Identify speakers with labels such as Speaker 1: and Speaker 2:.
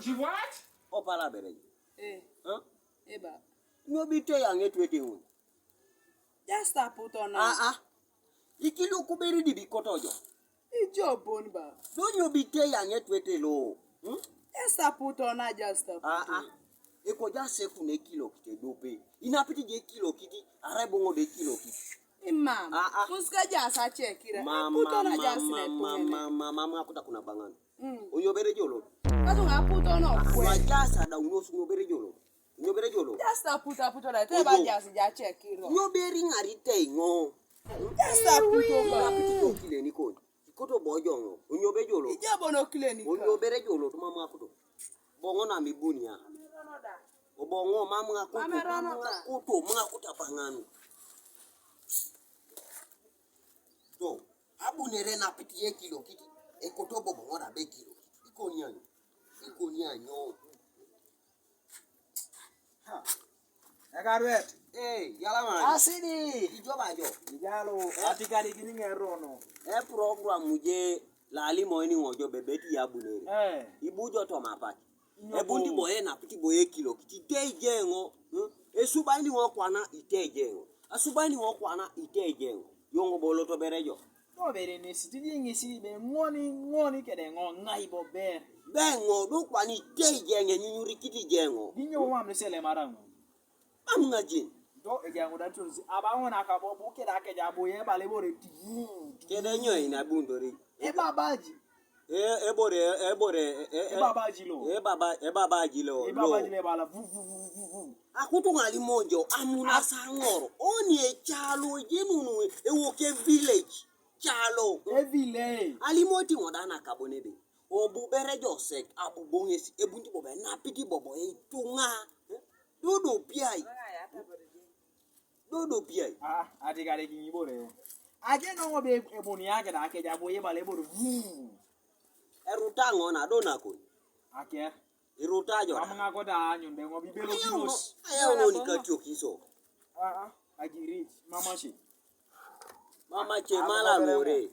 Speaker 1: She what?
Speaker 2: Opala bere.
Speaker 3: Huh? Eba.
Speaker 2: No be iteiya etuwet engo.
Speaker 3: Just put on.
Speaker 2: Ikilu kuberi di bikotojo.
Speaker 3: Ijo bonba.
Speaker 2: Don't you be iteiya etuwet elo.
Speaker 3: Just put on just put.
Speaker 2: Eko just se kune kilo kite dope. Inapiti je kilo kiti, arebongo de kilo kiti.
Speaker 3: Imam. Muska jasa chekira. Put on just
Speaker 2: Mama akuta kuna bangan. Unyobere jolo.
Speaker 3: Kazu nga put on
Speaker 2: Wa jasa da unosu unyobere jolo. Unyobere jolo.
Speaker 3: Just put on. Teba just ja chekira.
Speaker 2: Unyobere ngari iteiya.
Speaker 3: Just put on.
Speaker 2: Inapiti jo kile niko. Koto bojongo. Unyobere jolo.
Speaker 3: Ijabo no kile niko.
Speaker 2: Unyobere jolo to mama akuto. Bongo na mibunia. Obongo mama akuto mga kuta banganu. So, abu nere na piti kilo kiti. Ekoto bongo na be kilo. Iko nyanyo.
Speaker 1: Ha. Etuwet.
Speaker 2: Yala man.
Speaker 1: Asidi.
Speaker 2: Ijoba jo.
Speaker 1: Ijalo. Atikari gini ngerono.
Speaker 2: Program muje lali moini ngojo bebeti ya bunere. Ibujo to mapaki. Ebundi boye na piti boye kilo kiti tejengo. Esubaini wo kwana itejengo. Asubaini wo kwana itejengo. Yongo bolo to berejo.
Speaker 1: No bere ne sitidi ngisi be ngoni kede ngon ngai bo ber.
Speaker 2: Bengo do kwani tejenge nyuri kiti jengo.
Speaker 1: Dinyo wa msele marango.
Speaker 2: Amunga jin.
Speaker 1: Do ejango da tunzi abawona akabo buke da keja boye bale bore ti.
Speaker 2: Kede nyo ina bundori.
Speaker 1: Babaji.
Speaker 2: Babaji lo.
Speaker 1: Babaji le bala vu.
Speaker 2: Akutu ngali mojo amuna sangoro. Oni chalo jinunu ewoke village. Chalo.
Speaker 1: Village.
Speaker 2: Alimoti ngodana kabonebe. Obu bere josek abu bongesi ebundi bobe na piti bobo tunga. Dodo piai.
Speaker 1: Atikare kinyi bore. Age no ngobe ebuni yake na akeja boye bale bore vu.
Speaker 2: Eruta ngona dona ko.
Speaker 1: Ake.
Speaker 2: Eruta jo.
Speaker 1: Amanga ko da anyu nde ngobi belo kilos.
Speaker 2: Aya no nikatio kiso.
Speaker 1: Agiri mama che.
Speaker 2: Mama che mala lore.